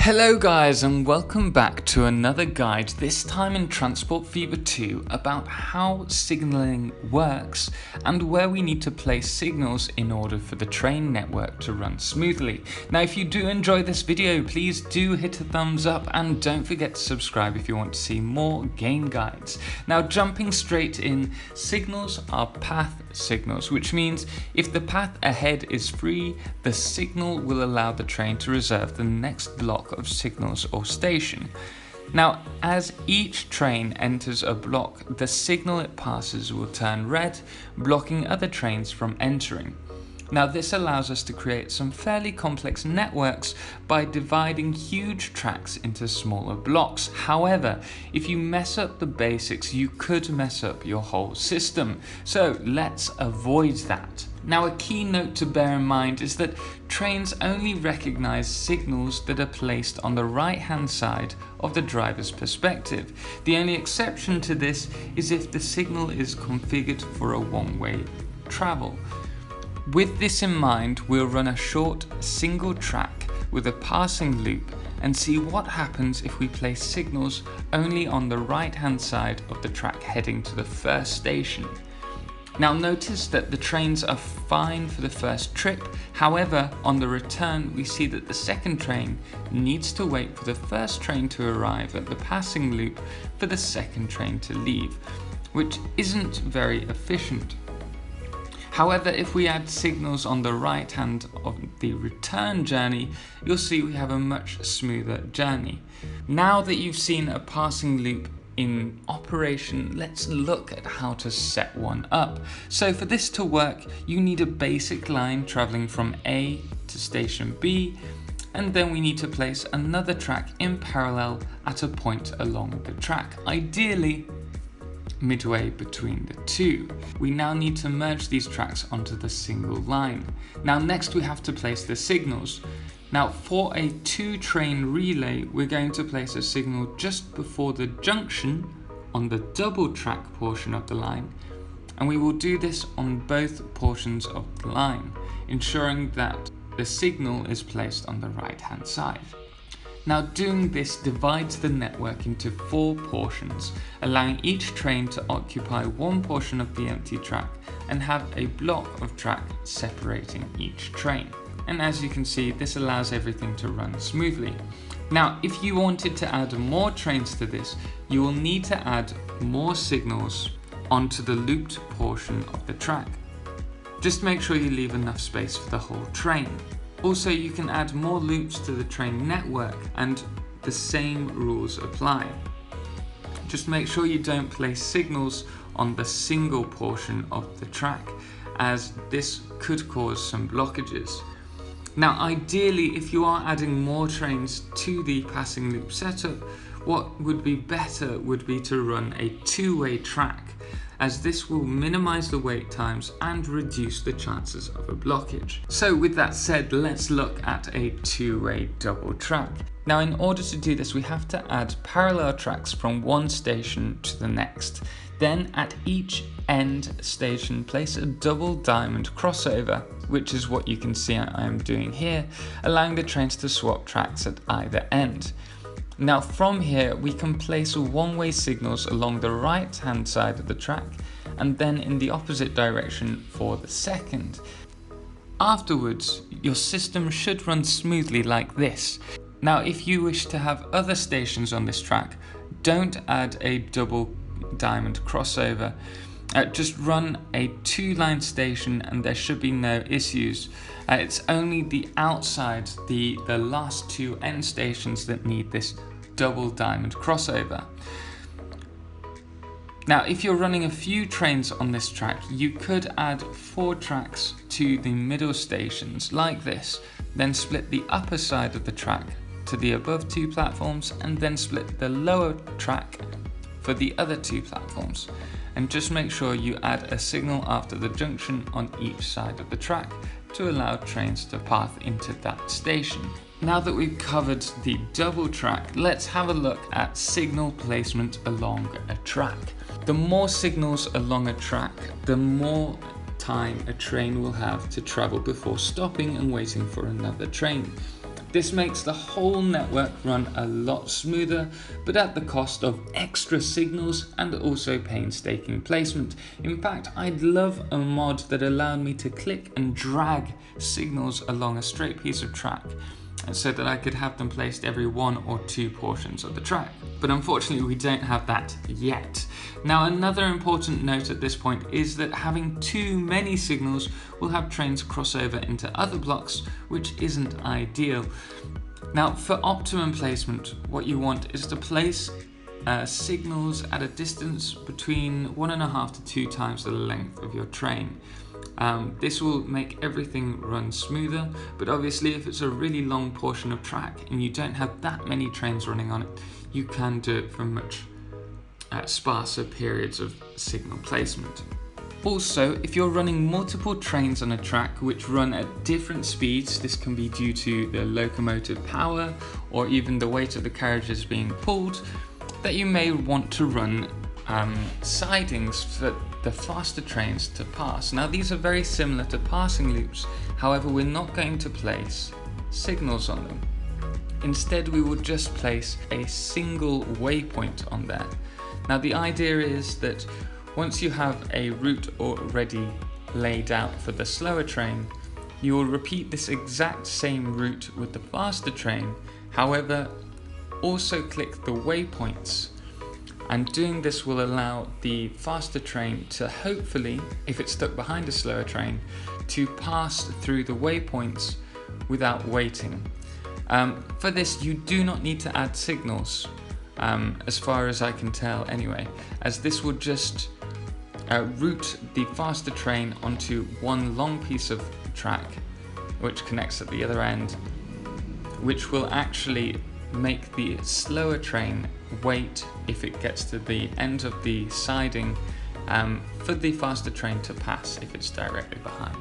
Hello guys, and welcome back to another guide, this time in Transport Fever 2, about how signalling works and where we need to place signals in order for the train network to run smoothly. Now if you do enjoy this video, please do hit a thumbs up and don't forget to subscribe if you want to see more game guides. Now jumping straight in, signals are path signals, which means if the path ahead is free, the signal will allow the train to reserve the next block of signals or station. Now, as each train enters a block, the signal it passes will turn red, blocking other trains from entering. Now, this allows us to create some fairly complex networks by dividing huge tracks into smaller blocks. However, if you mess up the basics, you could mess up your whole system. So let's avoid that. Now, a key note to bear in mind is that trains only recognize signals that are placed on the right-hand side of the driver's perspective. The only exception to this is if the signal is configured for a one-way travel. With this in mind, we'll run a short single track with a passing loop and see what happens if we place signals only on the right-hand side of the track heading to the first station. Now notice that the trains are fine for the first trip, however on the return we see that the second train needs to wait for the first train to arrive at the passing loop for the second train to leave, which isn't very efficient. However, if we add signals on the right hand of the return journey, you'll see we have a much smoother journey. Now that you've seen a passing loop in operation, let's look at how to set one up. So for this to work, you need a basic line traveling from A to station B, and then we need to place another track in parallel at a point along the track, ideally midway between the two. We now need to merge these tracks onto the single line. Now next we have to place the signals. Now for a two-train relay, we're going to place a signal just before the junction on the double track portion of the line, and we will do this on both portions of the line, ensuring that the signal is placed on the right-hand side. Now doing this divides the network into 4 portions, allowing each train to occupy one portion of the empty track and have a block of track separating each train. And as you can see, this allows everything to run smoothly. Now, if you wanted to add more trains to this, you will need to add more signals onto the looped portion of the track. Just make sure you leave enough space for the whole train. Also, you can add more loops to the train network and the same rules apply. Just make sure you don't place signals on the single portion of the track, as this could cause some blockages. Now ideally, if you are adding more trains to the passing loop setup, what would be better would be to run a two-way track, as this will minimize the wait times and reduce the chances of a blockage. So with that said, let's look at a two-way double track. Now in order to do this, we have to add parallel tracks from one station to the next. Then at each end station, place a double diamond crossover, which is what you can see I am doing here, allowing the trains to swap tracks at either end. Now from here, we can place one-way signals along the right-hand side of the track and then in the opposite direction for the second. Afterwards, your system should run smoothly like this. Now if you wish to have other stations on this track, don't add a double diamond crossover. Just run a two-line station and there should be no issues. It's only the outside, the last two end stations that need this double diamond crossover. Now if you're running a few trains on this track, you could add 4 tracks to the middle stations like this, then split the upper side of the track to the above 2 platforms and then split the lower track for the other 2 platforms. And just make sure you add a signal after the junction on each side of the track to allow trains to pass into that station. Now that we've covered the double track, let's have a look at signal placement along a track. The more signals along a track, the more time a train will have to travel before stopping and waiting for another train. This makes the whole network run a lot smoother, but at the cost of extra signals and also painstaking placement. In fact, I'd love a mod that allowed me to click and drag signals along a straight piece of track, so that I could have them placed every 1 or 2 portions of the track. But unfortunately we don't have that yet. Now, another important note at this point is that having too many signals will have trains cross over into other blocks, which isn't ideal. Now, for optimum placement, what you want is to place signals at a distance between 1.5 to 2 times the length of your train. This will make everything run smoother, but obviously if it's a really long portion of track and you don't have that many trains running on it, you can do it for much sparser periods of signal placement. Also, if you're running multiple trains on a track which run at different speeds, this can be due to the locomotive power or even the weight of the carriages being pulled, that you may want to run sidings for the faster trains to pass. Now, these are very similar to passing loops, however we're not going to place signals on them. Instead, we will just place a single waypoint on there. Now, the idea is that once you have a route already laid out for the slower train, you will repeat this exact same route with the faster train, however also click the waypoints, and doing this will allow the faster train to hopefully, if it's stuck behind a slower train, to pass through the waypoints without waiting. For this you do not need to add signals, as far as I can tell anyway, as this will just route the faster train onto one long piece of track which connects at the other end, which will actually make the slower train wait if it gets to the end of the siding for the faster train to pass if it's directly behind.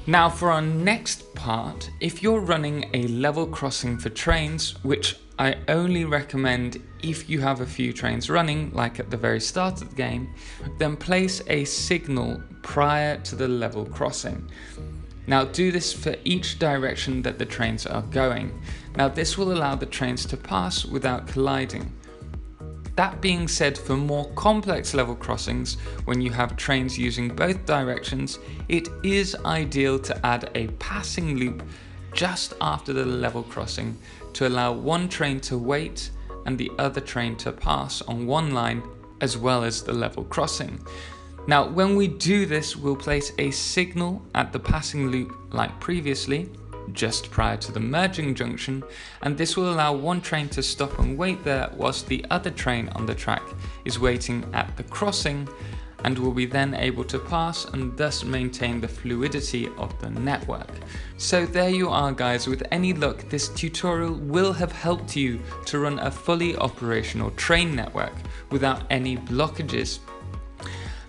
Now, for our next part, if you're running a level crossing for trains, which I only recommend if you have a few trains running, like at the very start of the game, then place a signal prior to the level crossing. Now, do this for each direction that the trains are going. Now, this will allow the trains to pass without colliding. That being said, for more complex level crossings, when you have trains using both directions, it is ideal to add a passing loop just after the level crossing to allow one train to wait and the other train to pass on one line as well as the level crossing. Now, when we do this, we'll place a signal at the passing loop like previously, just prior to the merging junction, and this will allow one train to stop and wait there whilst the other train on the track is waiting at the crossing, and will be then able to pass and thus maintain the fluidity of the network. So there you are, guys. With any luck, this tutorial will have helped you to run a fully operational train network without any blockages.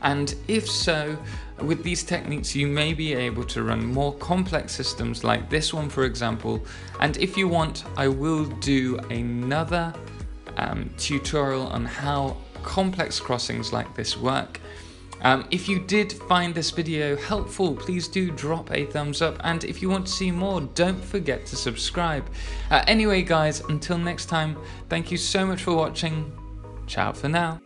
And if so, with these techniques you may be able to run more complex systems like this one, for example. And if you want, I will do another tutorial on how complex crossings like this work. If you did find this video helpful, please do drop a thumbs up, and if you want to see more, don't forget to subscribe. Anyway guys, until next time, thank you so much for watching. Ciao for now.